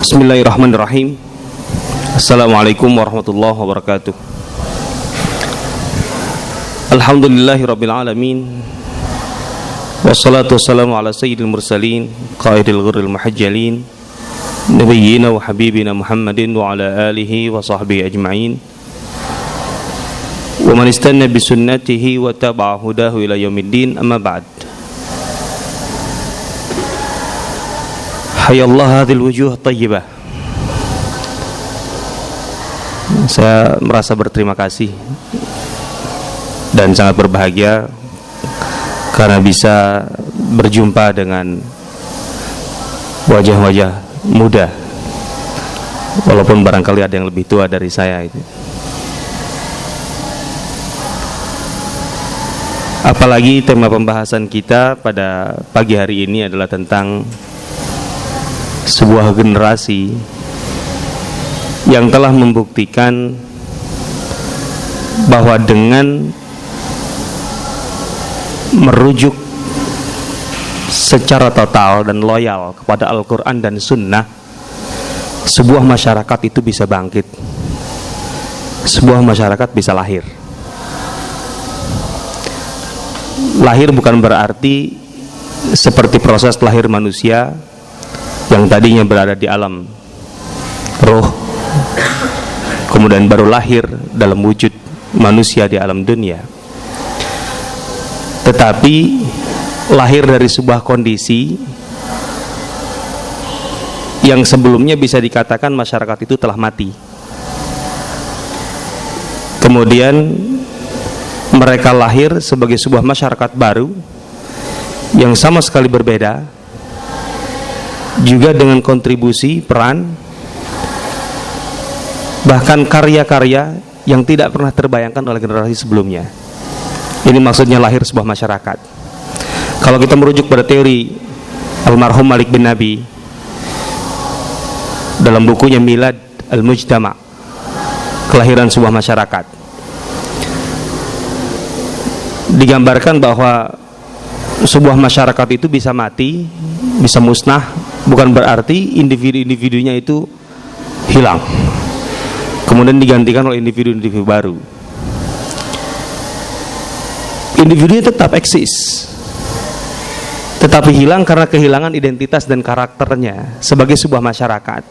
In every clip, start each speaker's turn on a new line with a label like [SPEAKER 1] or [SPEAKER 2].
[SPEAKER 1] Bismillahirrahmanirrahim. Assalamualaikum warahmatullahi wabarakatuh. Alhamdulillahirabbil alamin. Wassalatu wassalamu ala sayyidil mursalin qaidil ghurril muhajjalin nabiyyina wa habibina Muhammadin wa ala alihi wa sahbihi ajma'in wa man istanna bi sunnatihi wa tabi'a hudahu ila yaumiddin, amma ba'd. Hayallah hadhil wujuh tayyibah. Saya merasa berterima kasih dan sangat berbahagia karena bisa berjumpa dengan wajah-wajah muda, walaupun barangkali ada yang lebih tua dari saya itu. Apalagi tema pembahasan kita pada pagi hari ini adalah tentang sebuah generasi yang telah membuktikan bahwa dengan merujuk secara total dan loyal kepada Al-Quran dan Sunnah, sebuah masyarakat itu bisa bangkit, sebuah masyarakat bisa lahir. Lahir bukan berarti seperti proses lahir manusia yang tadinya berada di alam roh, kemudian baru lahir dalam wujud manusia di alam dunia. Tetapi lahir dari sebuah kondisi yang sebelumnya bisa dikatakan masyarakat itu telah mati. Kemudian mereka lahir sebagai sebuah masyarakat baru yang sama sekali berbeda, juga dengan kontribusi, peran, bahkan karya-karya yang tidak pernah terbayangkan oleh generasi sebelumnya. Ini maksudnya lahir sebuah masyarakat. Kalau kita merujuk pada teori almarhum Malik bin Nabi dalam bukunya Milad al-Mujtama', kelahiran sebuah masyarakat, digambarkan bahwa sebuah masyarakat itu bisa mati, bisa musnah, bukan berarti individu-individunya itu hilang kemudian digantikan oleh individu-individu baru. Individunya tetap eksis, tetapi hilang karena kehilangan identitas dan karakternya sebagai sebuah masyarakat.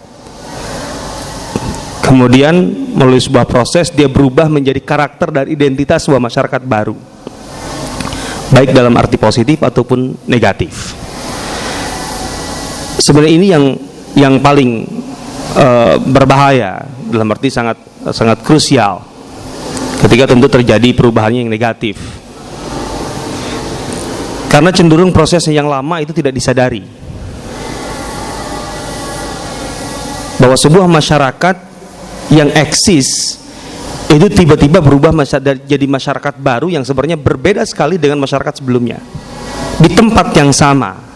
[SPEAKER 1] Kemudian melalui sebuah proses dia berubah menjadi karakter dan identitas sebuah masyarakat baru, baik dalam arti positif ataupun negatif. Sebenarnya ini yang paling berbahaya, dalam arti sangat krusial ketika tentu terjadi perubahannya yang negatif, karena cenderung prosesnya yang lama itu tidak disadari, bahwa sebuah masyarakat yang eksis itu tiba-tiba berubah jadi masyarakat baru yang sebenarnya berbeda sekali dengan masyarakat sebelumnya di tempat yang sama,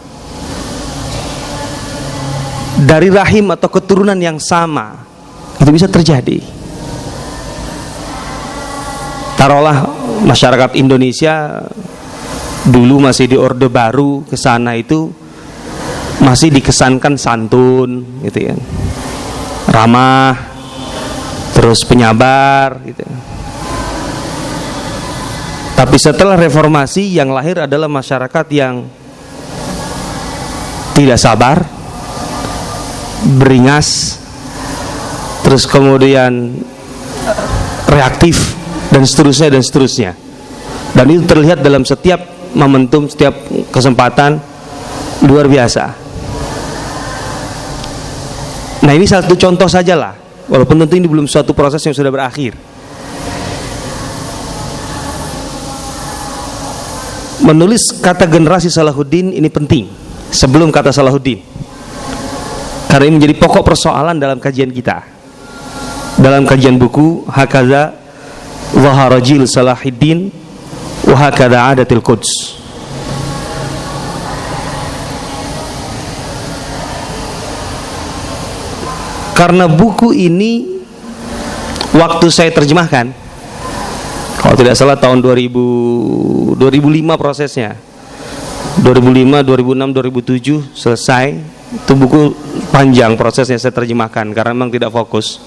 [SPEAKER 1] dari rahim atau keturunan yang sama. Itu bisa terjadi. Taruhlah masyarakat Indonesia dulu masih di Orde Baru, ke sana itu masih dikesankan santun gitu ya, ramah, terus penyabar gitu. Tapi setelah reformasi yang lahir adalah masyarakat yang tidak sabar, beringas, terus kemudian reaktif, dan seterusnya. Dan itu terlihat dalam setiap momentum, setiap kesempatan, luar biasa. Nah, ini satu contoh sajalah, walaupun tentu ini belum suatu proses yang sudah berakhir. Menulis kata generasi Salahuddin ini penting sebelum kata Salahuddin, karena ini menjadi pokok persoalan dalam kajian kita. Dalam kajian buku Hakadha Zahara Jil Salahuddin wa Hakadha Adatil Quds. Karena buku ini waktu saya terjemahkan, kalau tidak salah tahun 2005 prosesnya, 2005, 2006, 2007 selesai Itu buku panjang prosesnya saya terjemahkan karena memang tidak fokus.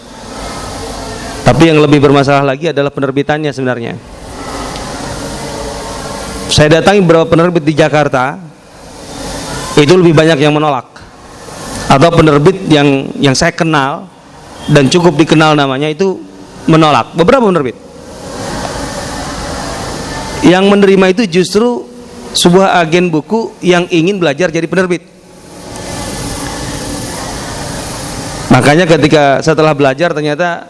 [SPEAKER 1] Tapi yang lebih bermasalah lagi adalah penerbitannya sebenarnya. Saya datangi beberapa penerbit di Jakarta, itu lebih banyak yang menolak. Atau penerbit yang saya kenal dan cukup dikenal namanya itu menolak. Beberapa penerbit. Yang menerima itu justru sebuah agen buku yang ingin belajar jadi penerbit. Makanya ketika setelah belajar ternyata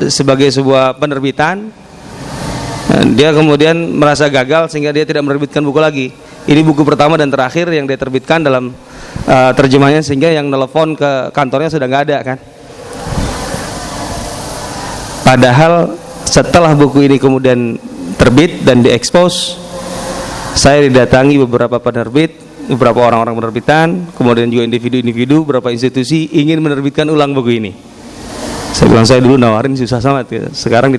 [SPEAKER 1] sebagai sebuah penerbitan, dia kemudian merasa gagal sehingga dia tidak menerbitkan buku lagi. Ini buku pertama dan terakhir yang dia terbitkan dalam terjemahnya, sehingga yang nelpon ke kantornya sudah nggak ada kan. Padahal setelah buku ini kemudian terbit dan diekspos, saya didatangi beberapa penerbit, beberapa orang-orang penerbitan, kemudian juga individu-individu, beberapa institusi ingin menerbitkan ulang buku ini. Saya bilang, saya dulu nawarin susah sangat ya. Sekarang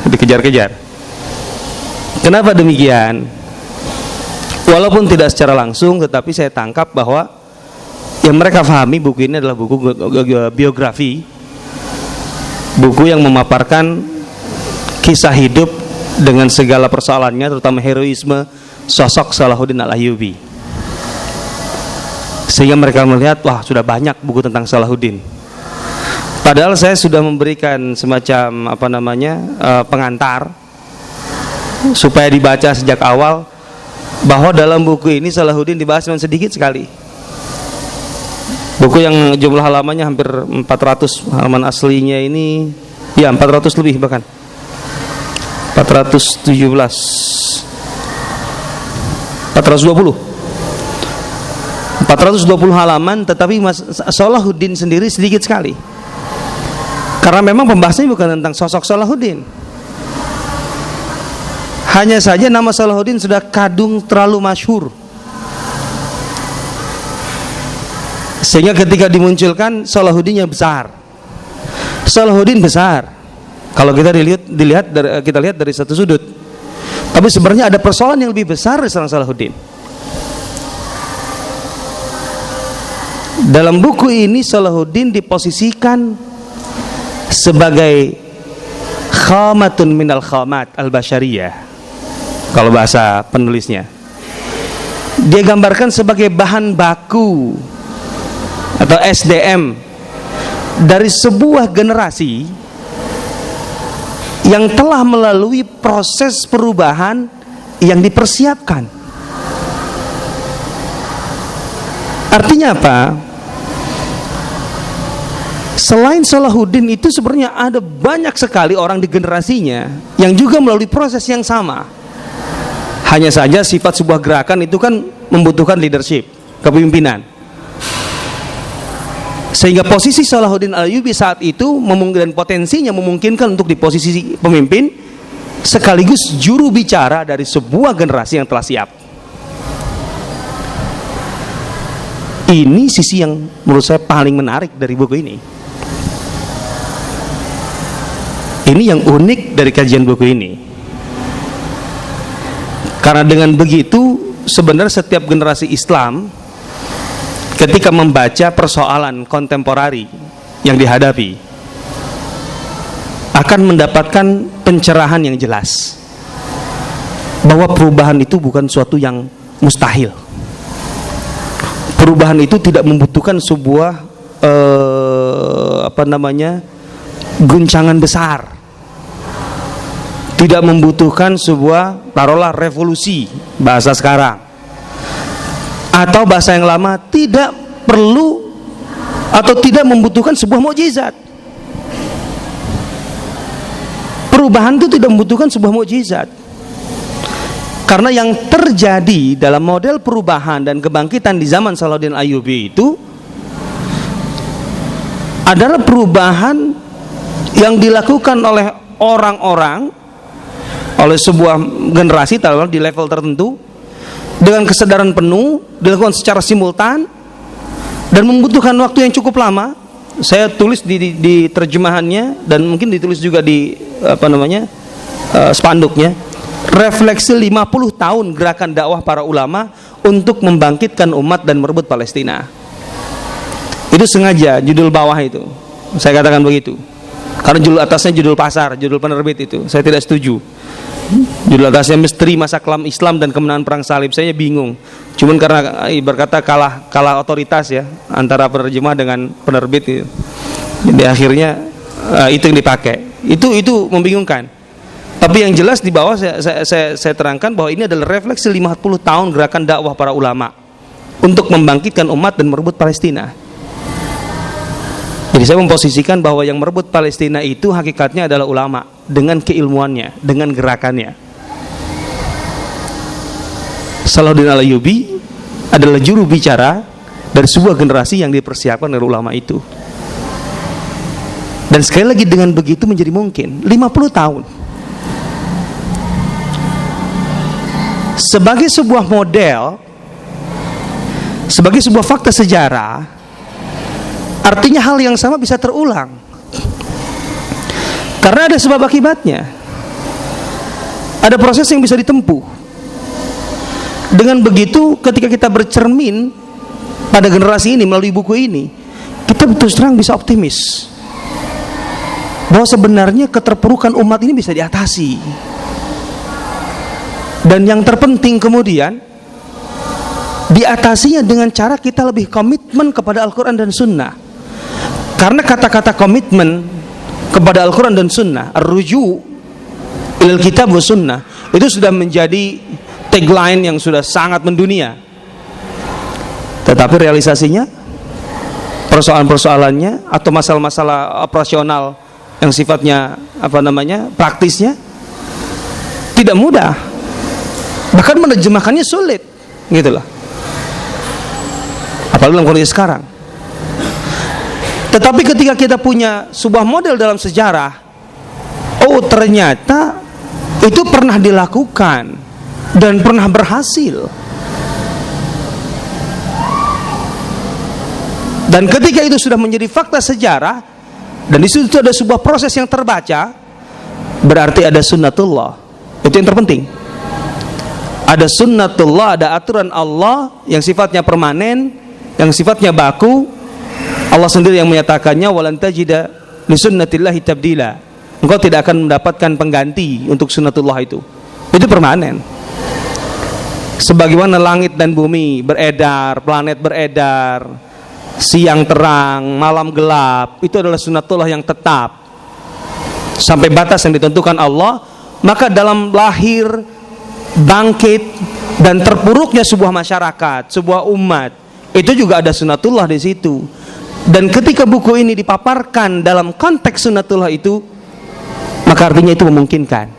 [SPEAKER 1] dikejar-kejar. Kenapa demikian? Walaupun tidak secara langsung, tetapi saya tangkap bahwa yang mereka pahami buku ini adalah buku biografi, buku yang memaparkan kisah hidup dengan segala persoalannya, terutama heroisme sosok Salahuddin Al-Ayyubi. Sehingga mereka melihat, wah sudah banyak buku tentang Salahuddin. Padahal saya sudah memberikan semacam pengantar supaya dibaca sejak awal, bahwa dalam buku ini Salahuddin dibahas cuma sedikit sekali. Buku yang jumlah halamannya hampir 400, halaman aslinya ini ya 400 lebih, bahkan 420 halaman, tetapi Salahuddin sendiri sedikit sekali. Karena memang pembahasannya bukan tentang sosok Salahuddin. Hanya saja nama Salahuddin sudah kadung terlalu masyhur, sehingga ketika dimunculkan Salahuddinnya besar. Salahuddin besar kalau kita lihat dari satu sudut. Tapi sebenarnya ada persoalan yang lebih besar dari seorang Salahuddin. Dalam buku ini Salahuddin diposisikan sebagai khamatun minal khamat al-basyariyah, kalau bahasa penulisnya. Dia gambarkan sebagai bahan baku atau SDM dari sebuah generasi yang telah melalui proses perubahan yang dipersiapkan. Artinya apa? Selain Salahuddin itu sebenarnya ada banyak sekali orang di generasinya yang juga melalui proses yang sama. Hanya saja sifat sebuah gerakan itu kan membutuhkan leadership, kepemimpinan. Sehingga posisi Salahuddin Al-Ayyubi saat itu dan potensinya memungkinkan untuk di posisi pemimpin sekaligus juru bicara dari sebuah generasi yang telah siap. Ini sisi yang menurut saya paling menarik dari buku ini. Ini yang unik dari kajian buku ini. Karena dengan begitu sebenarnya setiap generasi Islam ketika membaca persoalan kontemporari yang dihadapi akan mendapatkan pencerahan yang jelas bahwa perubahan itu bukan suatu yang mustahil. Perubahan itu tidak membutuhkan sebuah guncangan besar, tidak membutuhkan sebuah taruhlah revolusi bahasa sekarang, atau bahasa yang lama, tidak perlu atau tidak membutuhkan sebuah mukjizat. Perubahan itu tidak membutuhkan sebuah mukjizat. Karena yang terjadi dalam model perubahan dan kebangkitan di zaman Salahuddin Ayyubi itu adalah perubahan yang dilakukan oleh orang-orang, oleh sebuah generasi di level tertentu, dengan kesadaran penuh, dilakukan secara simultan dan membutuhkan waktu yang cukup lama. Saya tulis di terjemahannya dan mungkin ditulis juga di spanduknya, refleksi 50 tahun gerakan dakwah para ulama untuk membangkitkan umat dan merebut Palestina. Itu sengaja judul bawah itu saya katakan begitu, karena judul atasnya judul pasar, judul penerbit itu saya tidak setuju. Judul atasnya Misteri Masa Kelam Islam dan Kemenangan Perang Salib, saya bingung. Cuman karena berkata kalah otoritas ya antara penerjemah dengan penerbit itu. Jadi akhirnya itu yang dipakai. Itu membingungkan. Tapi yang jelas di bawah saya terangkan bahwa ini adalah refleksi 50 tahun gerakan dakwah para ulama untuk membangkitkan umat dan merebut Palestina. Jadi saya memposisikan bahwa yang merebut Palestina itu hakikatnya adalah ulama dengan keilmuannya, dengan gerakannya. Salahuddin Al-Ayyubi adalah juru bicara dari sebuah generasi yang dipersiapkan oleh ulama itu. Dan sekali lagi dengan begitu menjadi mungkin 50 tahun. Sebagai sebuah model, sebagai sebuah fakta sejarah, artinya hal yang sama bisa terulang karena ada sebab akibatnya, ada proses yang bisa ditempuh. Dengan begitu ketika kita bercermin pada generasi ini melalui buku ini, kita terus terang bisa optimis bahwa sebenarnya keterpurukan umat ini bisa diatasi. Dan yang terpenting kemudian diatasinya dengan cara kita lebih komitmen kepada Al-Quran dan Sunnah. Karena kata-kata komitmen kepada Al-Quran dan Sunnah, ar-ruju' ilal kitab wa sunnah, itu sudah menjadi tagline yang sudah sangat mendunia. Tetapi realisasinya, persoalan-persoalannya atau masalah-masalah operasional yang sifatnya praktisnya tidak mudah. Bahkan menerjemahkannya sulit, gitulah. Apalagi dalam kondisi sekarang. Tetapi ketika kita punya sebuah model dalam sejarah, oh ternyata itu pernah dilakukan dan pernah berhasil. Dan ketika itu sudah menjadi fakta sejarah, dan di situ ada sebuah proses yang terbaca, berarti ada sunnatullah. Itu yang terpenting. Ada sunnatullah, ada aturan Allah yang sifatnya permanen, yang sifatnya baku. Allah sendiri yang menyatakannya, walan tajida li sunnatillahi tabdila. Engkau tidak akan mendapatkan pengganti untuk sunnatullah itu. Itu permanen. Sebagaimana langit dan bumi beredar, planet beredar, siang terang, malam gelap, itu adalah sunnatullah yang tetap sampai batas yang ditentukan Allah. Maka dalam lahir, bangkit, dan terpuruknya sebuah masyarakat, sebuah umat, itu juga ada sunnatullah di situ. Dan ketika buku ini dipaparkan dalam konteks sunnatullah itu, maka artinya itu memungkinkan.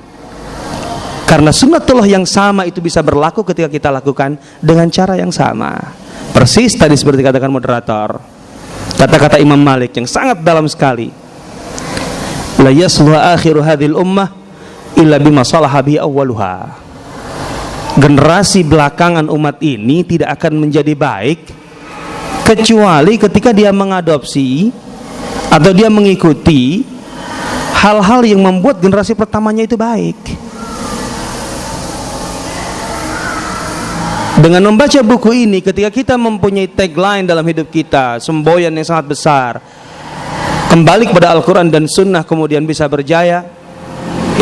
[SPEAKER 1] Karena sunnatullah yang sama itu bisa berlaku ketika kita lakukan dengan cara yang sama. Persis tadi seperti katakan moderator, kata-kata Imam Malik yang sangat dalam sekali. La yasluhu akhiru hadhil ummah illa bima salaha bi awwaluha. Generasi belakangan umat ini tidak akan menjadi baik kecuali ketika dia mengadopsi atau dia mengikuti hal-hal yang membuat generasi pertamanya itu baik. Dengan membaca buku ini, ketika kita mempunyai tagline dalam hidup kita, semboyan yang sangat besar, kembali kepada Al-Quran dan Sunnah, kemudian bisa berjaya,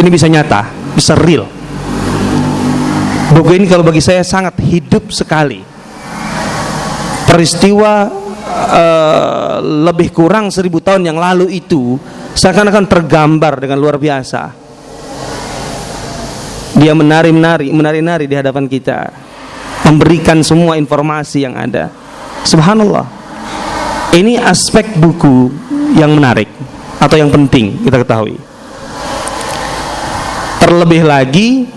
[SPEAKER 1] ini bisa nyata, bisa real. Buku ini kalau bagi saya sangat hidup sekali. Peristiwa lebih kurang 1000 tahun yang lalu itu seakan-akan tergambar dengan luar biasa. Dia menari-nari di hadapan kita, memberikan semua informasi yang ada. Subhanallah. Ini aspek buku yang menarik atau yang penting kita ketahui. Terlebih lagi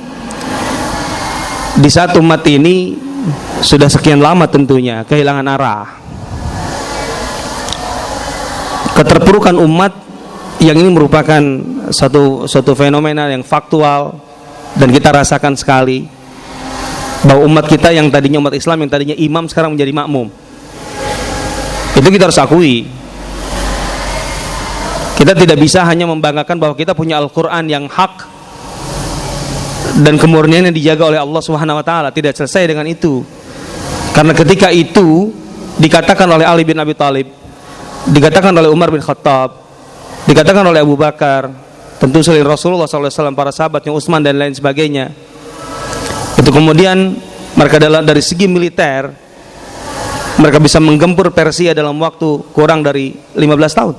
[SPEAKER 1] di saat umat ini sudah sekian lama tentunya kehilangan arah. Keterpurukan umat yang ini merupakan satu fenomena yang faktual dan kita rasakan sekali, bahwa umat kita yang tadinya umat Islam, yang tadinya imam, sekarang menjadi makmum. Itu kita harus akui. Kita tidak bisa hanya membanggakan bahwa kita punya Al-Quran yang hak dan kemurnian yang dijaga oleh Allah Subhanahu wa taala. Tidak selesai dengan itu. Karena ketika itu dikatakan oleh Ali bin Abi Thalib, dikatakan oleh Umar bin Khattab, dikatakan oleh Abu Bakar, tentu selain Rasulullah SAW, para sahabatnya Utsman dan lain sebagainya. Itu kemudian mereka dari segi militer, mereka bisa menggempur Persia dalam waktu kurang dari 15 tahun.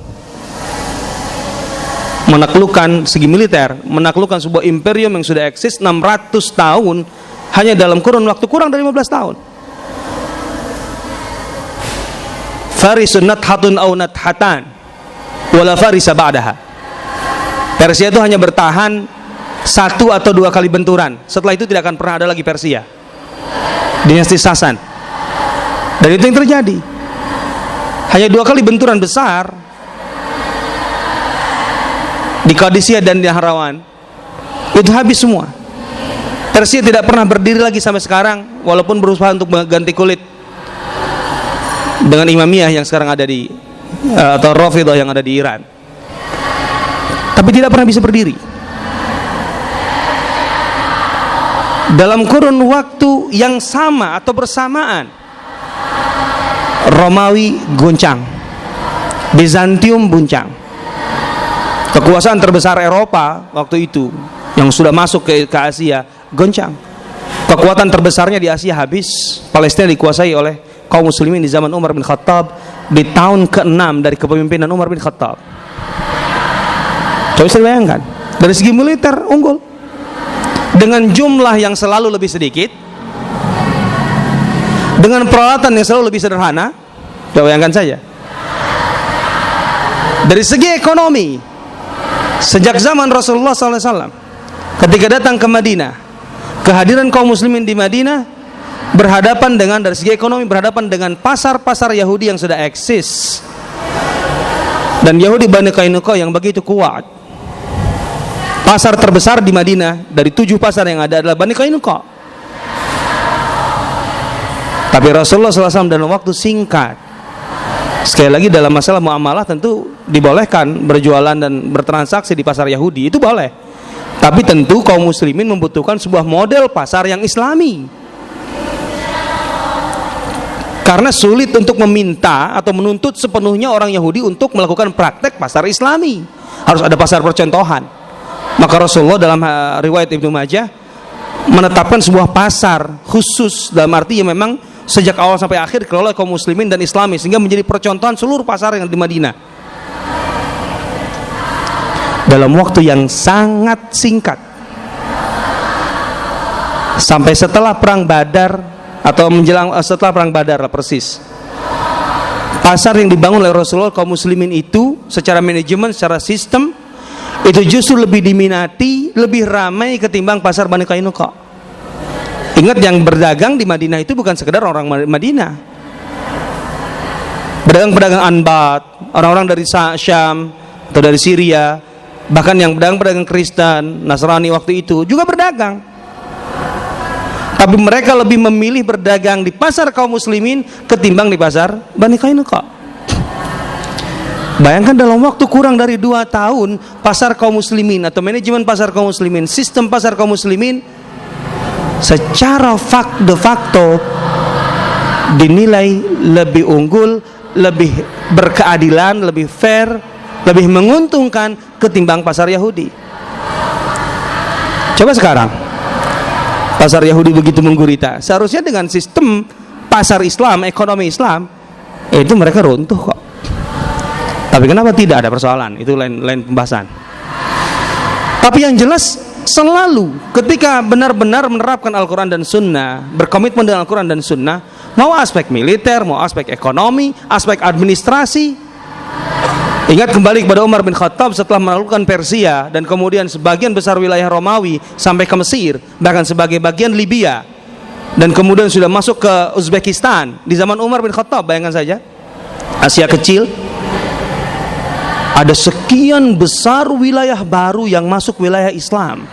[SPEAKER 1] Menaklukkan segi militer, menaklukkan sebuah imperium yang sudah eksis 600 tahun hanya dalam kurun waktu kurang dari 15 tahun. Farisun nathatun aw nathatan wala farisa ba'daha. Persia itu hanya bertahan 1 atau 2 kali benturan. Setelah itu tidak akan pernah ada lagi Persia. Dinasti Sasan. Dan itu yang terjadi. Hanya 2 kali benturan besar di Qadisiyah dan di Nahrawan, itu habis semua. Persia tidak pernah berdiri lagi sampai sekarang, walaupun berusaha untuk mengganti kulit dengan Imamiyah yang sekarang ada di atau Rafidah yang ada di Iran, tapi tidak pernah bisa berdiri. Dalam kurun waktu yang sama atau bersamaan, Romawi goncang, Bizantium goncang. Kekuasaan terbesar Eropa waktu itu yang sudah masuk ke Asia goncang. Kekuatan terbesarnya di Asia habis. Palestina dikuasai oleh kaum muslimin di zaman Umar bin Khattab di tahun ke-6 dari kepemimpinan Umar bin Khattab. Coba saya bayangkan, dari segi militer unggul dengan jumlah yang selalu lebih sedikit, dengan peralatan yang selalu lebih sederhana. Coba bayangkan saja. Dari segi ekonomi, sejak zaman Rasulullah SAW, ketika datang ke Madinah, kehadiran kaum muslimin di Madinah berhadapan dengan, dari segi ekonomi, berhadapan dengan pasar-pasar Yahudi yang sudah eksis, dan Yahudi Bani Qainuqa yang begitu kuat. Pasar terbesar di Madinah dari 7 pasar yang ada adalah Bani Qainuqa. Tapi Rasulullah SAW dalam waktu singkat, sekali lagi dalam masalah muamalah tentu dibolehkan berjualan dan bertransaksi di pasar Yahudi, itu boleh. Tapi tentu kaum muslimin membutuhkan sebuah model pasar yang islami. Karena sulit untuk meminta atau menuntut sepenuhnya orang Yahudi untuk melakukan praktek pasar islami. Harus ada pasar percontohan. Maka Rasulullah dalam riwayat Ibnu Majah menetapkan sebuah pasar khusus, dalam arti yang memang sejak awal sampai akhir dikelola kaum muslimin dan islami, sehingga menjadi percontohan seluruh pasar yang di Madinah. Dalam waktu yang sangat singkat, sampai setelah perang Badar atau menjelang setelah perang Badar lah persis, pasar yang dibangun oleh Rasulullah kaum muslimin itu secara manajemen, secara sistem, itu justru lebih diminati, lebih ramai ketimbang pasar Bani Qainuqa. Ingat, yang berdagang di Madinah itu bukan sekedar orang Madinah. Pedagang-pedagang Anbat, orang-orang dari Syam atau dari Syria, bahkan yang pedagang-pedagang Kristen, Nasrani waktu itu juga berdagang. Tapi mereka lebih memilih berdagang di pasar kaum muslimin ketimbang di pasar Bani Qainuqa. Bayangkan dalam waktu kurang dari 2 tahun, pasar kaum muslimin atau manajemen pasar kaum muslimin, sistem pasar kaum muslimin secara de facto dinilai lebih unggul, lebih berkeadilan, lebih fair, lebih menguntungkan ketimbang pasar Yahudi. Coba sekarang pasar Yahudi begitu menggurita, seharusnya dengan sistem pasar Islam, ekonomi Islam, itu mereka runtuh kok. Tapi kenapa tidak, ada persoalan, itu lain pembahasan. Tapi yang jelas selalu ketika benar-benar menerapkan Al-Quran dan Sunnah, berkomitmen dengan Al-Quran dan Sunnah, mau aspek militer, mau aspek ekonomi, aspek administrasi. Ingat kembali kepada Umar bin Khattab setelah menaklukkan Persia dan kemudian sebagian besar wilayah Romawi sampai ke Mesir, bahkan sebagai bagian Libya, dan kemudian sudah masuk ke Uzbekistan di zaman Umar bin Khattab. Bayangkan saja, Asia kecil, ada sekian besar wilayah baru yang masuk wilayah Islam.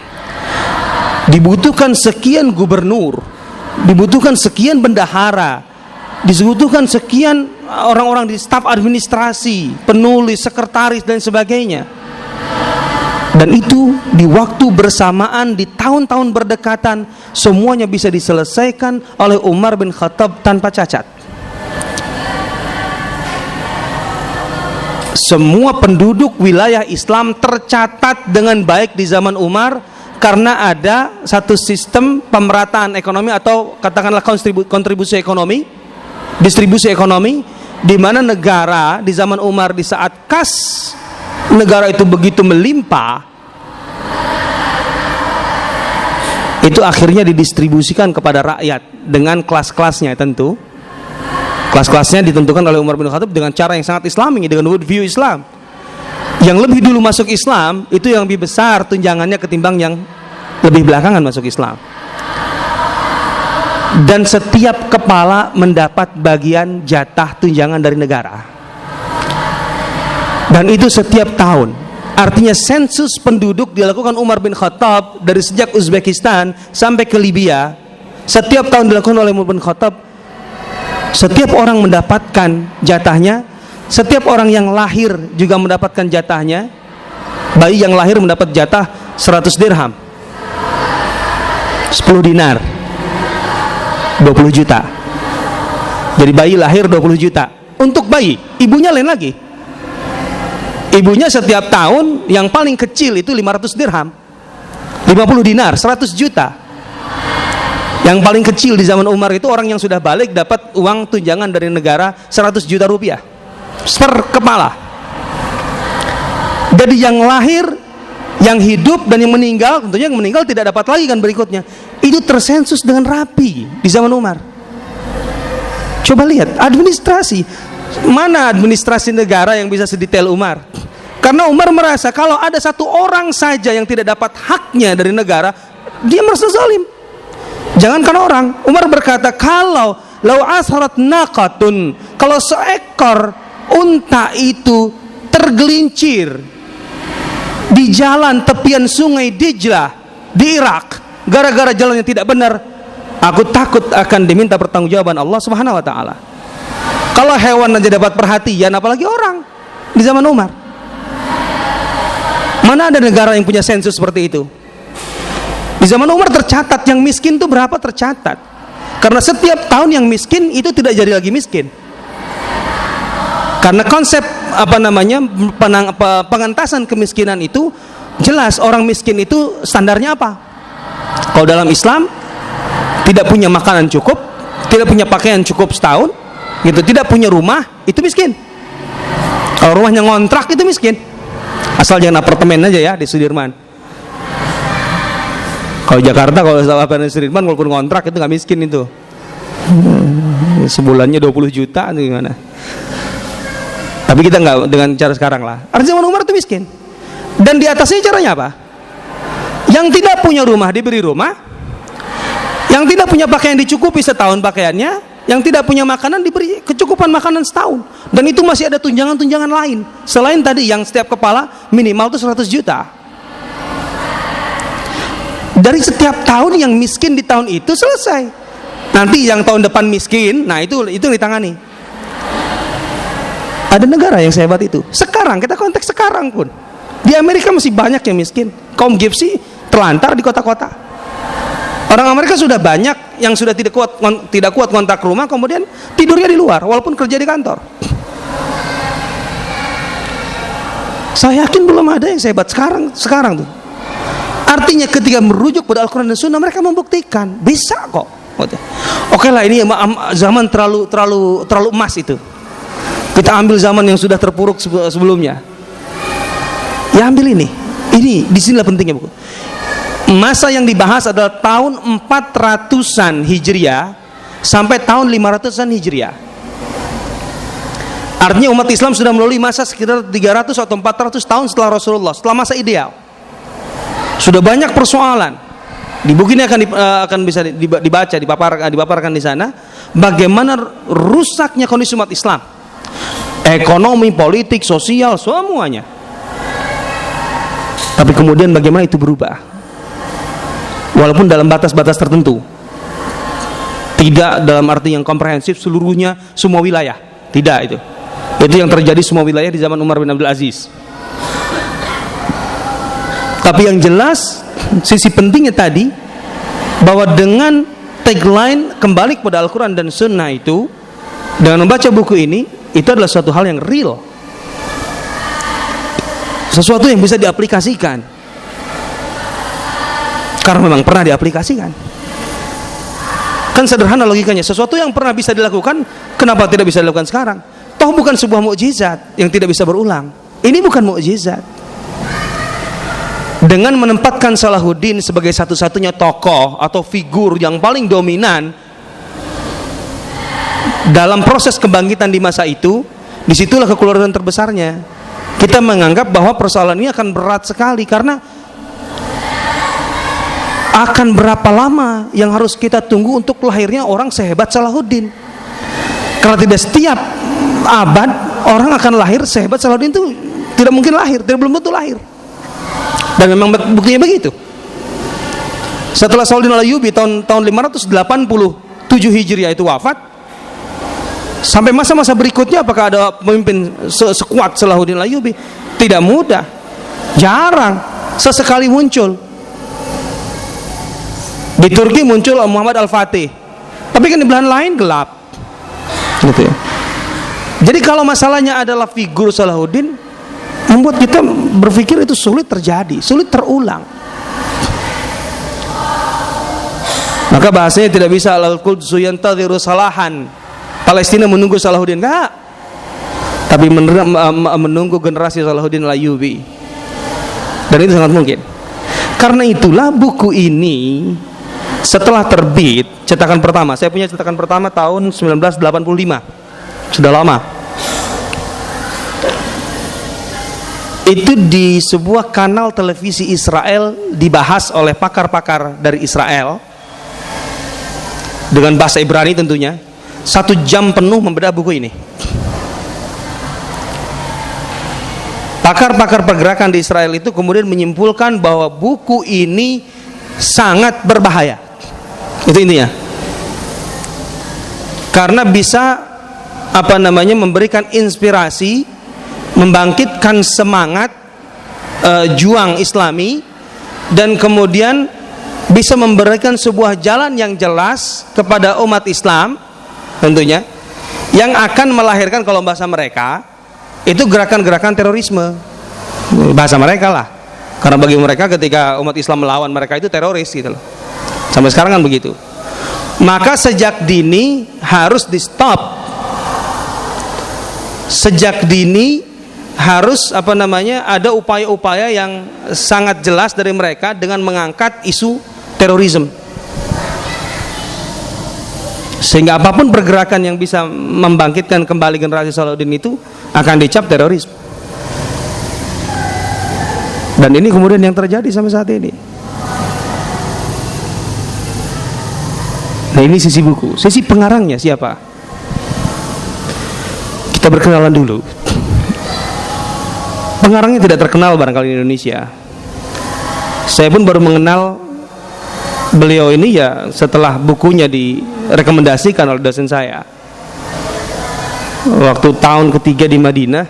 [SPEAKER 1] Dibutuhkan sekian gubernur, dibutuhkan sekian bendahara, dibutuhkan sekian orang-orang di staf administrasi, penulis, sekretaris dan sebagainya. Dan itu di waktu bersamaan, di tahun-tahun berdekatan, semuanya bisa diselesaikan oleh Umar bin Khattab tanpa cacat. semua penduduk wilayah Islam tercatat dengan baik di zaman Umar, karena ada satu sistem pemerataan ekonomi atau katakanlah kontribusi ekonomi, distribusi ekonomi, di mana negara di zaman Umar, di saat kas negara itu begitu melimpah, itu akhirnya didistribusikan kepada rakyat dengan kelas-kelasnya. Tentu kelas-kelasnya ditentukan oleh Umar bin Khattab dengan cara yang sangat islami, dengan worldview Islam. Yang lebih dulu masuk Islam itu yang lebih besar tunjangannya ketimbang yang lebih belakangan masuk Islam. Dan setiap kepala mendapat bagian jatah tunjangan dari negara, dan itu setiap tahun. Artinya sensus penduduk dilakukan Umar bin Khattab dari sejak Uzbekistan sampai ke Libya. Setiap tahun dilakukan oleh Umar bin Khattab. Setiap orang mendapatkan jatahnya. Setiap orang yang lahir juga mendapatkan jatahnya. Bayi yang lahir mendapat jatah 100 dirham, 10 dinar, 20 juta. Jadi bayi lahir 20 juta. Untuk bayi, ibunya lain lagi. Ibunya setiap tahun yang paling kecil itu 500 dirham, 50 dinar, 100 juta. Yang paling kecil di zaman Umar itu orang yang sudah balik dapat uang tunjangan dari negara 100 juta rupiah per kepala. Jadi yang lahir, yang hidup, dan yang meninggal, tentunya yang meninggal tidak dapat lagi kan berikutnya. Itu tersensus dengan rapi di zaman Umar. Coba lihat administrasi. Mana administrasi negara yang bisa sedetail Umar? Karena Umar merasa kalau ada satu orang saja yang tidak dapat haknya dari negara, dia merasa zalim. Jangankan orang, Umar berkata, kalau lau asharat naqatun, kalau seekor unta itu tergelincir di jalan tepian sungai Dijlah di Irak gara-gara jalannya tidak benar, aku takut akan diminta pertanggungjawaban Allah Subhanahu wa taala. Kalau hewan aja dapat perhatian, apalagi orang di zaman Umar. Mana ada negara yang punya sensus seperti itu? Di zaman Umar tercatat yang miskin itu berapa, tercatat. Karena setiap tahun yang miskin itu tidak jadi lagi miskin. Karena konsep pengentasan kemiskinan itu jelas, orang miskin itu standarnya apa? Kalau dalam Islam tidak punya makanan cukup, tidak punya pakaian cukup setahun, gitu, tidak punya rumah, itu miskin. Kalau rumahnya ngontrak itu miskin. Asal jangan apartemen aja ya di Sudirman. Kalau Jakarta, kalau apartemen Sudirman walaupun ngontrak itu nggak miskin itu. Sebulannya 20 juta itu gimana? Tapi kita nggak dengan cara sekarang lah. Artinya zaman Umar itu miskin. Dan di atasnya caranya apa? Yang tidak punya rumah diberi rumah, yang tidak punya pakaian dicukupi setahun pakaiannya, yang tidak punya makanan diberi kecukupan makanan setahun. Dan itu masih ada tunjangan-tunjangan lain selain tadi yang setiap kepala minimal itu 100 juta. Dari setiap tahun yang miskin di tahun itu selesai. Nanti yang tahun depan miskin, nah itu ditangani. Ada negara yang sehebat itu. Sekarang kita konteks sekarang pun di Amerika masih banyak yang miskin. Kaum Gypsy terlantar di kota-kota. Orang Amerika sudah banyak yang sudah tidak kuat kontak rumah, kemudian tidurnya di luar walaupun kerja di kantor. Saya yakin belum ada yang sehebat sekarang tuh. Artinya ketika merujuk pada Al-Quran dan Sunnah, mereka membuktikan bisa kok. Oke lah, ini zaman terlalu emas itu. Kita ambil zaman yang sudah terpuruk sebelumnya. Ya ambil ini. Disinilah pentingnya buku. Masa yang dibahas adalah tahun 400-an Hijriah sampai tahun 500-an Hijriah. Artinya umat Islam sudah melalui masa sekitar 300 atau 400 tahun setelah Rasulullah, setelah masa ideal. Sudah banyak persoalan. Di buku ini akan bisa dibaca, dipaparkan di sana bagaimana rusaknya kondisi umat Islam. Ekonomi, politik, sosial, semuanya. Tapi kemudian bagaimana itu berubah? Walaupun dalam batas-batas tertentu. Tidak dalam arti yang komprehensif seluruhnya semua wilayah. Tidak itu. Itu yang terjadi semua wilayah di zaman Umar bin Abdul Aziz. Tapi yang jelas sisi pentingnya tadi bahwa dengan tagline kembali kepada Al-Quran dan Sunnah itu, dengan membaca buku ini, itu adalah suatu hal yang real. sesuatu yang bisa diaplikasikan, karena memang pernah diaplikasikan. Kan sederhana logikanya, sesuatu yang pernah bisa dilakukan, kenapa tidak bisa dilakukan sekarang? Toh bukan sebuah mukjizat yang tidak bisa berulang. Ini bukan mukjizat. Dengan menempatkan Salahuddin sebagai satu-satunya tokoh atau figur yang paling dominan dalam proses kebangkitan di masa itu, disitulah kekeluaran terbesarnya. Kita menganggap bahwa persoalan ini akan berat sekali, karena akan berapa lama yang harus kita tunggu untuk lahirnya orang sehebat Salahuddin? Karena tidak setiap abad orang akan lahir sehebat Salahuddin, itu tidak mungkin lahir, belum tentu lahir. Dan memang buktinya begitu. Setelah Salahuddin Al-Ayyubi tahun 587 Hijriah itu wafat, sampai masa-masa berikutnya apakah ada pemimpin sekuat Salahuddin Al-Ayyubi? Tidak mudah, jarang, sesekali muncul. Di Turki muncul Muhammad Al-Fatih, tapi kan di belahan lain gelap, gitu ya. Jadi kalau masalahnya adalah figur Salahuddin, membuat kita berpikir itu sulit terjadi, sulit terulang. Maka bahasanya tidak bisa al-Qudsu yantadhiru Salahan, Palestina menunggu Salahuddin, enggak, tapi menunggu generasi Salahuddin Al-Ayyubi. Dan itu sangat mungkin. Karena itulah buku ini setelah terbit cetakan pertama, saya punya cetakan pertama tahun 1985, sudah lama. Itu di sebuah kanal televisi Israel dibahas oleh pakar-pakar dari Israel dengan bahasa Ibrani tentunya. 1 jam penuh membedah buku ini. Pakar-pakar pergerakan di Israel itu kemudian menyimpulkan bahwa buku ini sangat berbahaya. Itu intinya. Karena bisa memberikan inspirasi, membangkitkan semangat juang Islami, dan kemudian bisa memberikan sebuah jalan yang jelas kepada umat Islam tentunya, yang akan melahirkan, kalau bahasa mereka itu, gerakan-gerakan terorisme. Bahasa mereka lah. Karena bagi mereka ketika umat Islam melawan mereka itu teroris gitu loh. Sampai sekarang kan begitu. Maka sejak dini harus di stop. Sejak dini harus ada upaya-upaya yang sangat jelas dari mereka dengan mengangkat isu terorisme. Sehingga apapun pergerakan yang bisa membangkitkan kembali generasi Salahuddin itu akan dicap teroris. Dan ini kemudian yang terjadi sampai saat ini. Nah, ini sisi buku. Sisi pengarangnya siapa? Kita berkenalan dulu. Pengarangnya tidak terkenal barangkali di Indonesia. Saya pun baru mengenal beliau ini ya setelah bukunya direkomendasikan oleh dosen saya. Waktu tahun ketiga di Madinah,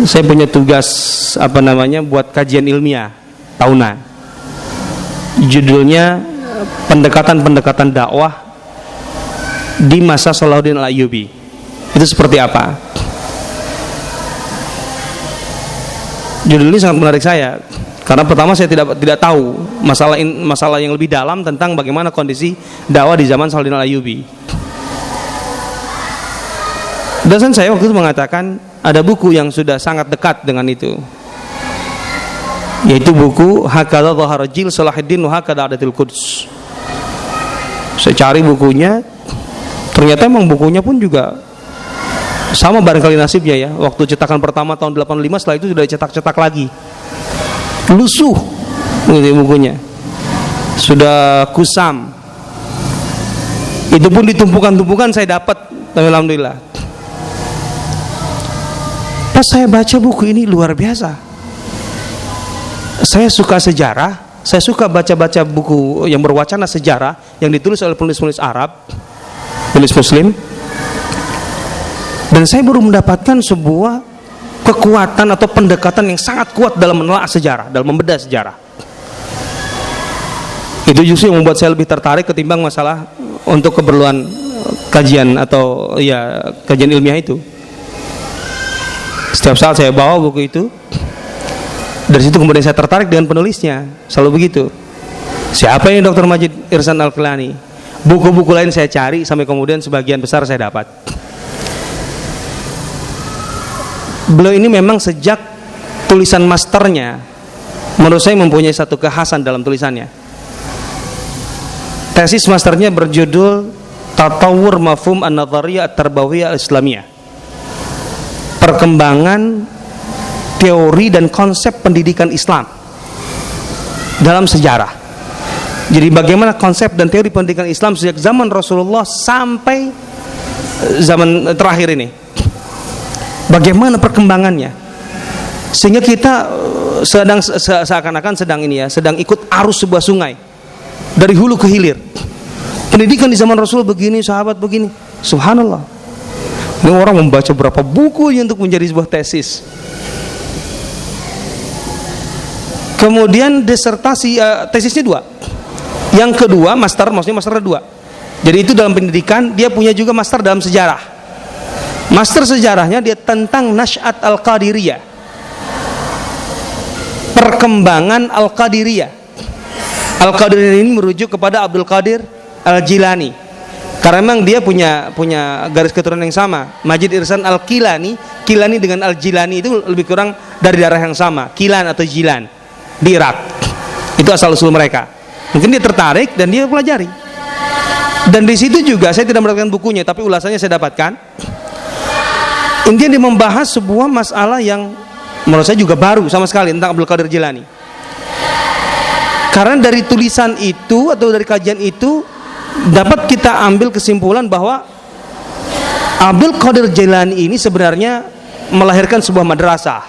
[SPEAKER 1] saya punya tugas buat kajian ilmiah tahunan. Judulnya pendekatan dakwah di masa Salahuddin Al-Ayyubi. Itu seperti apa? Judul ini sangat menarik saya, karena pertama saya tidak tahu masalah yang lebih dalam tentang bagaimana kondisi dakwah di zaman Salahuddin Al-Ayyubi. Dosen saya waktu itu mengatakan ada buku yang sudah sangat dekat dengan itu, yaitu buku Hakadha Dhahara Jil Salahuddin wa Hakadha Adatil Quds. Saya cari bukunya, ternyata emang bukunya pun juga sama barangkali nasibnya ya. Waktu cetakan pertama tahun 85, setelah itu sudah dicetak-cetak lagi, lusuh gitu bukunya, sudah kusam. Itu pun ditumpukan-tumpukan saya dapat, alhamdulillah. Pas saya baca buku ini luar biasa. Saya suka sejarah, saya suka baca-baca buku yang berwacana sejarah yang ditulis oleh penulis-penulis Arab, penulis Muslim. Dan saya baru mendapatkan sebuah kekuatan atau pendekatan yang sangat kuat dalam menelaah sejarah, dalam membedah sejarah. Itu justru yang membuat saya lebih tertarik ketimbang masalah untuk keperluan kajian atau kajian ilmiah itu. Setiap saat saya bawa buku itu, Dari situ kemudian saya tertarik dengan penulisnya, selalu begitu. Siapa ini Dr. Majid Ihsan Al-Kilani? Buku-buku lain saya cari sampai kemudian sebagian besar saya dapat. Beliau ini memang sejak tulisan masternya, menurut saya mempunyai satu kekhasan dalam tulisannya. Tesis masternya berjudul Tatawur Mafhum An-Nadhariyah At-Tarbawiyah Al-Islamiyah, perkembangan teori dan konsep pendidikan Islam dalam sejarah. Jadi bagaimana konsep dan teori pendidikan Islam sejak zaman Rasulullah sampai zaman terakhir ini, bagaimana perkembangannya, sehingga kita sedang seakan-akan sedang ikut arus sebuah sungai dari hulu ke hilir. Pendidikan di zaman Rasul begini, sahabat begini, subhanallah. Ini orang membaca berapa buku untuk menjadi sebuah tesis. Kemudian disertasi, tesisnya 2. Yang kedua master, maksudnya master 2. Jadi itu dalam pendidikan. Dia punya juga master dalam sejarah. Master sejarahnya dia tentang Nasy'at Al-Qadiriyah, perkembangan Al-Qadiriyah. Al-Qadiriyah ini merujuk kepada Abdul Qadir Al-Jilani, karena memang dia punya garis keturunan yang sama. Majid Ihsan Al-Kilani, Kilani dengan Al-Jilani itu lebih kurang dari darah yang sama, Kilan atau Jilan di Irak. Itu asal usul mereka. Mungkin dia tertarik dan dia pelajari. Dan di situ juga saya tidak mendapatkan bukunya, tapi ulasannya saya dapatkan. Intinya dia membahas sebuah masalah yang menurut saya juga baru sama sekali tentang Abdul Qadir Jilani. Karena dari tulisan itu atau dari kajian itu dapat kita ambil kesimpulan bahwa Abdul Qadir Jilani ini sebenarnya melahirkan sebuah madrasah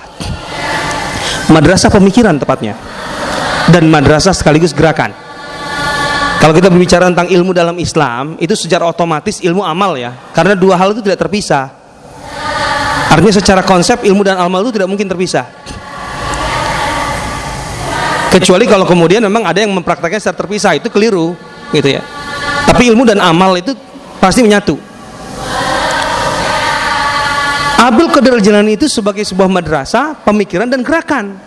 [SPEAKER 1] pemikiran tepatnya, dan madrasah sekaligus gerakan. Kalau kita berbicara tentang ilmu dalam Islam, itu secara otomatis ilmu amal ya, karena dua hal itu tidak terpisah. Artinya secara konsep ilmu dan amal itu tidak mungkin terpisah, kecuali kalau kemudian memang ada yang memprakteknya secara terpisah, itu keliru gitu ya. Tapi ilmu dan amal itu pasti menyatu. Abdul Qadir Al-Jilani itu sebagai sebuah madrasah pemikiran dan gerakan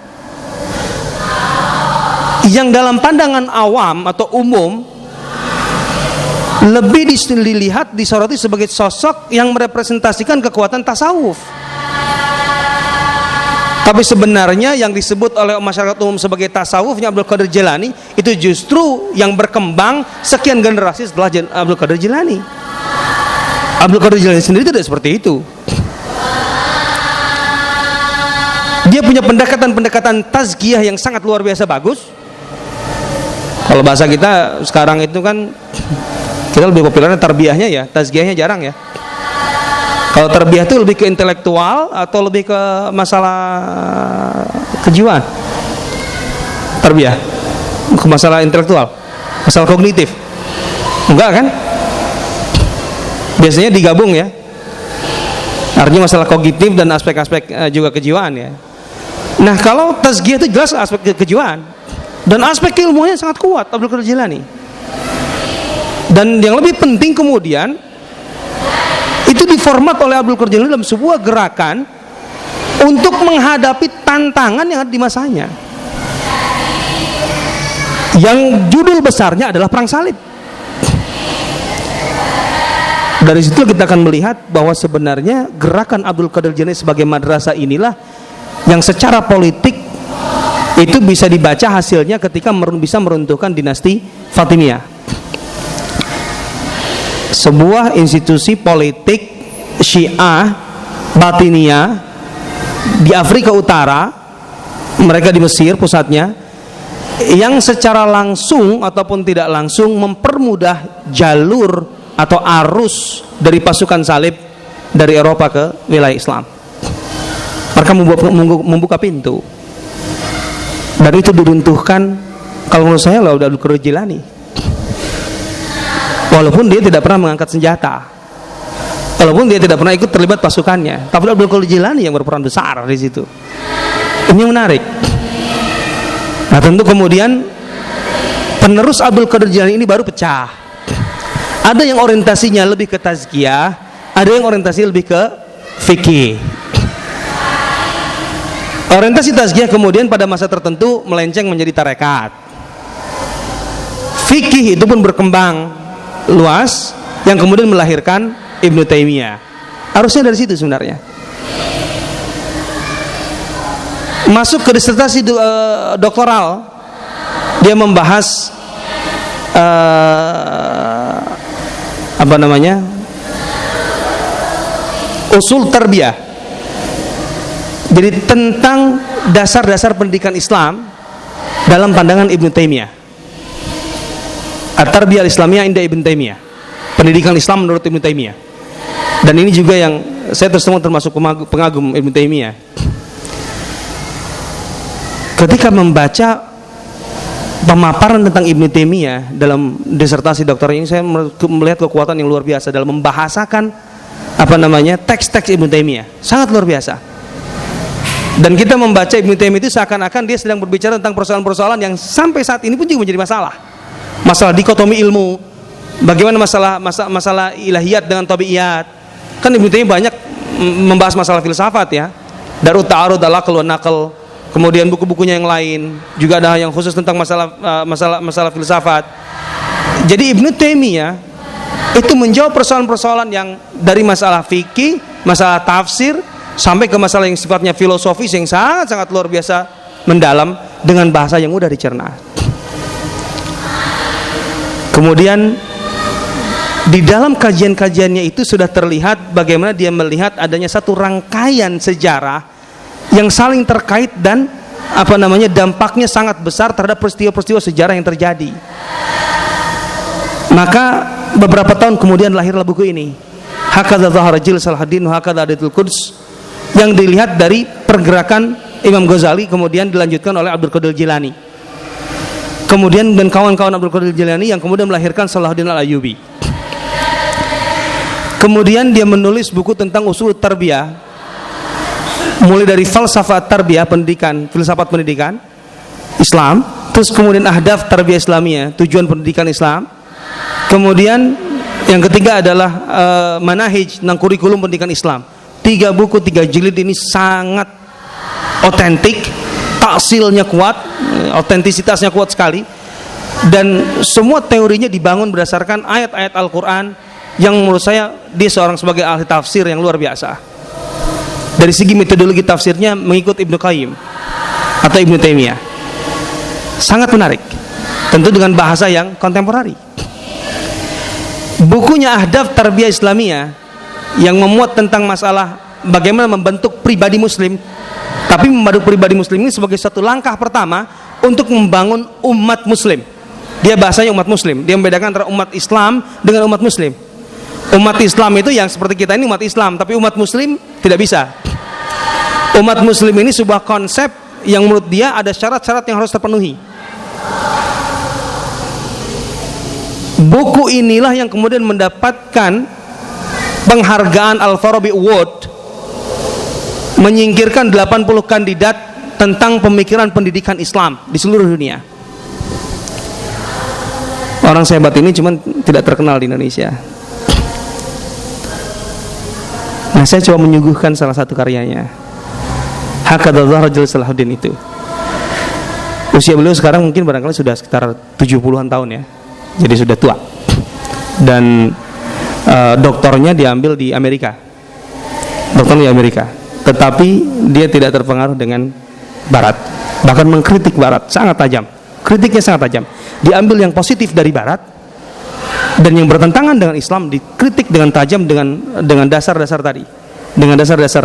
[SPEAKER 1] yang dalam pandangan awam atau umum lebih dilihat, disoroti sebagai sosok yang merepresentasikan kekuatan tasawuf. Tapi sebenarnya yang disebut oleh masyarakat umum sebagai tasawufnya Abdul Qadir Jilani itu justru yang berkembang sekian generasi setelah Abdul Qadir Jilani. Abdul Qadir Jilani sendiri tidak seperti itu. Dia punya pendekatan tazkiyah yang sangat luar biasa bagus. Kalau bahasa kita sekarang itu kan kita lebih populernya tarbiyahnya ya, tazkiyahnya jarang ya. Kalau tarbiyah itu lebih ke intelektual atau lebih ke masalah kejiwaan? Tarbiyah ke masalah intelektual, masalah kognitif? Enggak kan? Biasanya digabung ya. Artinya masalah kognitif dan aspek-aspek juga kejiwaan ya. Nah, kalau tazkiyah itu jelas aspek kejiwaan dan aspek keilmuannya sangat kuat Abdul Qadir Jilani. Dan yang lebih penting kemudian itu diformat oleh Abdul Qadir Jilani dalam sebuah gerakan untuk menghadapi tantangan yang ada di masanya, yang judul besarnya adalah Perang Salib. Dari situ kita akan melihat bahwa sebenarnya gerakan Abdul Qadir Jilani sebagai madrasah inilah yang secara politik itu bisa dibaca hasilnya ketika bisa meruntuhkan dinasti Fatimiyah, sebuah institusi politik Syiah Batiniyah di Afrika Utara, mereka di Mesir pusatnya, yang secara langsung ataupun tidak langsung mempermudah jalur atau arus dari pasukan salib dari Eropa ke wilayah Islam. Mereka membuka pintu, dan itu diruntuhkan kalau menurut saya oleh Abdul Qadir Jilani. Walaupun dia tidak pernah mengangkat senjata, walaupun dia tidak pernah ikut terlibat pasukannya, tapi Abdul Qadir Jilani yang berperan besar di situ. Ini menarik. Nah, tentu kemudian penerus Abdul Qadir Jilani ini baru pecah. Ada yang orientasinya lebih ke tazkiyah, ada yang orientasi lebih ke fikih. Orientasi tazkiyah kemudian pada masa tertentu melenceng menjadi tarekat. Fikih itu pun berkembang luas yang kemudian melahirkan Ibnu Taimiyah. Harusnya dari situ sebenarnya. Masuk ke disertasi doktoral, dia membahas usul tarbiyah. Jadi tentang dasar-dasar pendidikan Islam dalam pandangan Ibnu Taimiyah. At-Tarbiyah Al-Islamiyah inda Ibnu Taimiyah. Pendidikan Islam menurut Ibnu Taimiyah. Dan ini juga yang saya termasuk pengagum Ibnu Taimiyah. Ketika membaca pemaparan tentang Ibnu Taimiyah dalam disertasi doktor ini, saya melihat kekuatan yang luar biasa dalam membahasakan teks-teks Ibnu Taimiyah. Sangat luar biasa. Dan kita membaca Ibnu Taimiyah itu seakan-akan dia sedang berbicara tentang persoalan-persoalan yang sampai saat ini pun juga menjadi masalah. Masalah dikotomi ilmu, bagaimana masalah ilahiyat dengan tabiiyat. Kan Ibnu Taimiyah banyak membahas masalah filsafat ya. Darut Ta'arud al-Aql wa Naql. Kemudian buku-bukunya yang lain juga ada yang khusus tentang masalah filsafat. Jadi Ibnu Taimiyah itu menjawab persoalan-persoalan yang dari masalah fikih, masalah tafsir, sampai ke masalah yang sifatnya filosofis yang sangat-sangat luar biasa mendalam dengan bahasa yang mudah dicerna. Kemudian di dalam kajian-kajiannya itu sudah terlihat bagaimana dia melihat adanya satu rangkaian sejarah yang saling terkait dan dampaknya sangat besar terhadap peristiwa-peristiwa sejarah yang terjadi. Maka beberapa tahun kemudian lahirlah buku ini, Hakadha Zahara Jil Salahuddin Hakadha Adatul Quds, yang dilihat dari pergerakan Imam Ghazali kemudian dilanjutkan oleh Abdul Qadir Jilani, kemudian dan kawan-kawan Abdul Qadir Jilani yang kemudian melahirkan Salahuddin Al-Ayyubi. Kemudian dia menulis buku tentang usul tarbiyah, mulai dari falsafah tarbiyah, filsafat pendidikan Islam, terus kemudian ahdaf tarbiyah Islamiyah, tujuan pendidikan Islam. Kemudian yang ketiga adalah manahij tentang kurikulum pendidikan Islam. 3 buku 3 jilid ini sangat otentik, taksilnya kuat, otentisitasnya kuat sekali, dan semua teorinya dibangun berdasarkan ayat-ayat Al-Quran yang menurut saya dia seorang sebagai ahli tafsir yang luar biasa. Dari segi metodologi tafsirnya mengikut Ibnu Qayyim atau Ibnu Taimiyah, sangat menarik, tentu dengan bahasa yang kontemporari. Bukunya Ahdaf Tarbiyah Islamiyah yang memuat tentang masalah bagaimana membentuk pribadi muslim, tapi membentuk pribadi muslim ini sebagai satu langkah pertama untuk membangun umat muslim. Dia bahasanya umat muslim, dia membedakan antara umat Islam dengan umat muslim. Umat Islam itu yang seperti kita ini umat Islam, tapi umat muslim tidak bisa. Umat muslim ini sebuah konsep yang menurut dia ada syarat-syarat yang harus terpenuhi. Buku inilah yang kemudian mendapatkan penghargaan Al-Farabi Award, menyingkirkan 80 kandidat tentang pemikiran pendidikan Islam di seluruh dunia. Orang sehebat ini cuman tidak terkenal di Indonesia. Nah, saya coba menyuguhkan salah satu karyanya, Hakadha Zahara Jil Salahuddin itu. Usia beliau sekarang mungkin barangkali sudah sekitar 70-an tahun ya. Jadi sudah tua. Dan doktornya diambil di Amerika. Doktornya di Amerika. Tetapi dia tidak terpengaruh dengan Barat. Bahkan mengkritik Barat sangat tajam. Kritiknya sangat tajam. Diambil yang positif dari Barat, dan yang bertentangan dengan Islam dikritik dengan tajam dengan dasar-dasar tadi, dengan dasar-dasar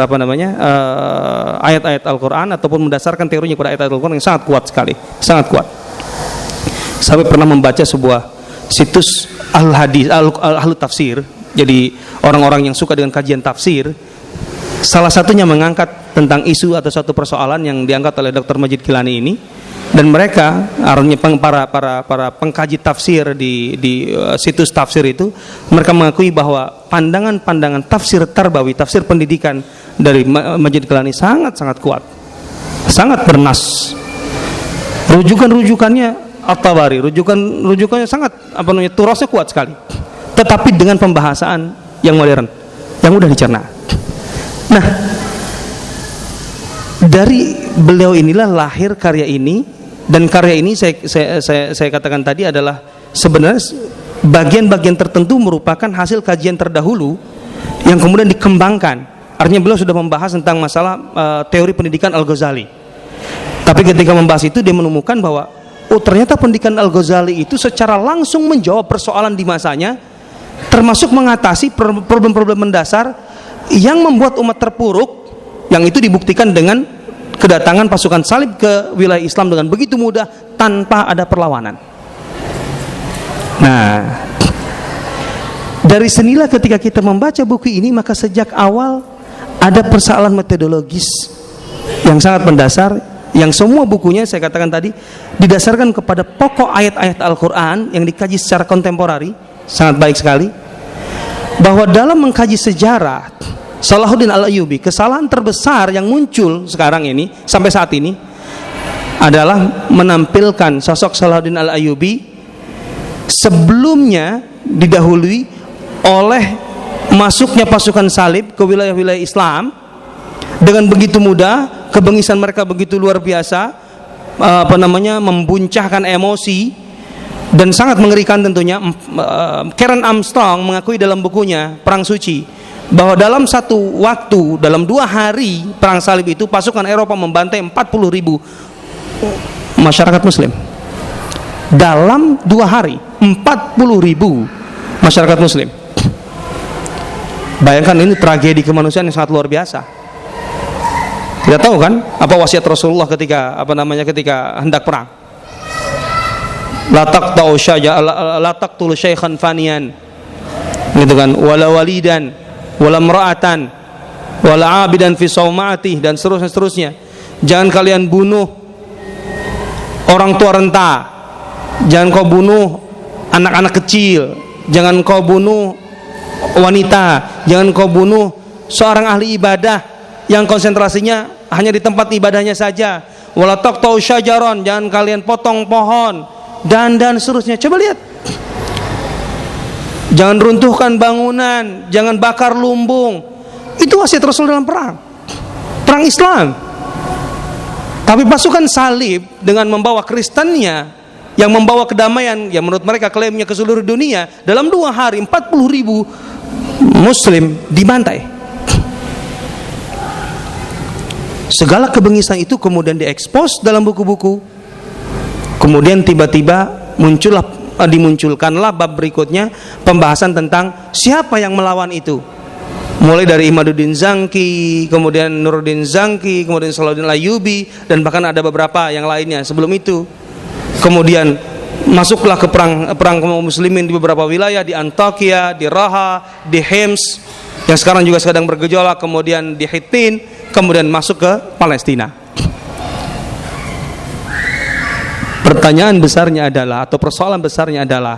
[SPEAKER 1] ayat-ayat Al-Quran, ataupun mendasarkan teorinya pada ayat-ayat Al-Quran yang sangat kuat sekali, sangat kuat. Sampai pernah membaca sebuah situs Al-Hadis, Ahlu Tafsir, jadi orang-orang yang suka dengan kajian tafsir, salah satunya mengangkat tentang isu atau satu persoalan yang diangkat oleh Dr. Majid Kilani ini. Dan mereka, artinya para pengkaji tafsir di situs tafsir itu, mereka mengakui bahwa pandangan-pandangan tafsir tarbawi, tafsir pendidikan dari Majid Kilani sangat-sangat kuat, sangat bernas. Rujukan-rujukannya At-Tabari, rujukannya sangat turasnya kuat sekali, tetapi dengan pembahasan yang modern, yang mudah dicerna. Nah, Dari beliau inilah lahir karya ini, dan karya ini saya katakan tadi adalah sebenarnya bagian-bagian tertentu merupakan hasil kajian terdahulu yang kemudian dikembangkan. Artinya beliau sudah membahas tentang masalah teori pendidikan Al-Ghazali. Tapi ketika membahas itu dia menemukan bahwa ternyata pendidikan Al-Ghazali itu secara langsung menjawab persoalan di masanya, termasuk mengatasi problem-problem mendasar yang membuat umat terpuruk, yang itu dibuktikan dengan kedatangan pasukan salib ke wilayah Islam dengan begitu mudah tanpa ada perlawanan. Nah, dari sinilah ketika kita membaca buku ini, maka sejak awal ada persoalan metodologis yang sangat mendasar, yang semua bukunya saya katakan tadi didasarkan kepada pokok ayat-ayat Al-Quran yang dikaji secara kontemporari, sangat baik sekali. Bahwa dalam mengkaji sejarah Salahuddin Al-Ayyubi, kesalahan terbesar yang muncul sekarang ini sampai saat ini adalah menampilkan sosok Salahuddin Al-Ayyubi sebelumnya didahului oleh masuknya pasukan salib ke wilayah-wilayah Islam dengan begitu mudah, kebengisan mereka begitu luar biasa, membuncahkan emosi dan sangat mengerikan tentunya. Karen Armstrong mengakui dalam bukunya Perang Suci bahwa dalam satu waktu, dalam 2 hari perang salib itu, pasukan Eropa membantai 40.000 masyarakat Muslim. Dalam 2 hari 40.000 masyarakat Muslim. Bayangkan, ini tragedi kemanusiaan yang sangat luar biasa. Tidak tahu kan apa wasiat Rasulullah ketika ketika hendak perang? La taqtulu syaikhan faniyan, gitu kan, wala walidan wala mra'atan wala abidan fi saumati, dan seterusnya. Jangan kalian bunuh orang tua renta, jangan kau bunuh anak-anak kecil, jangan kau bunuh wanita, jangan kau bunuh seorang ahli ibadah yang konsentrasinya hanya di tempat ibadahnya saja. Wala taqta'u syajaron, jangan kalian potong pohon, dan seterusnya. Coba lihat, jangan runtuhkan bangunan, jangan bakar lumbung. Itu wasiat Rasul dalam perang Islam. Tapi pasukan salib dengan membawa Kristennya yang membawa kedamaian, yang menurut mereka klaimnya ke seluruh dunia, dalam 2 hari 40.000 Muslim dibantai. Segala kebengisan itu kemudian diekspos dalam buku-buku. Kemudian tiba-tiba dimunculkanlah bab berikutnya, pembahasan tentang siapa yang melawan itu. Mulai dari Imaduddin Zanki, kemudian Nuruddin Zanki, kemudian Salahuddin Al-Ayyubi, dan bahkan ada beberapa yang lainnya sebelum itu. Kemudian masuklah ke perang kaum muslimin di beberapa wilayah, di Antakya, di Raha, di Hims, yang sekarang juga sedang bergejolak, kemudian di Hittin, kemudian masuk ke Palestina. Pertanyaan besarnya adalah, atau persoalan besarnya adalah,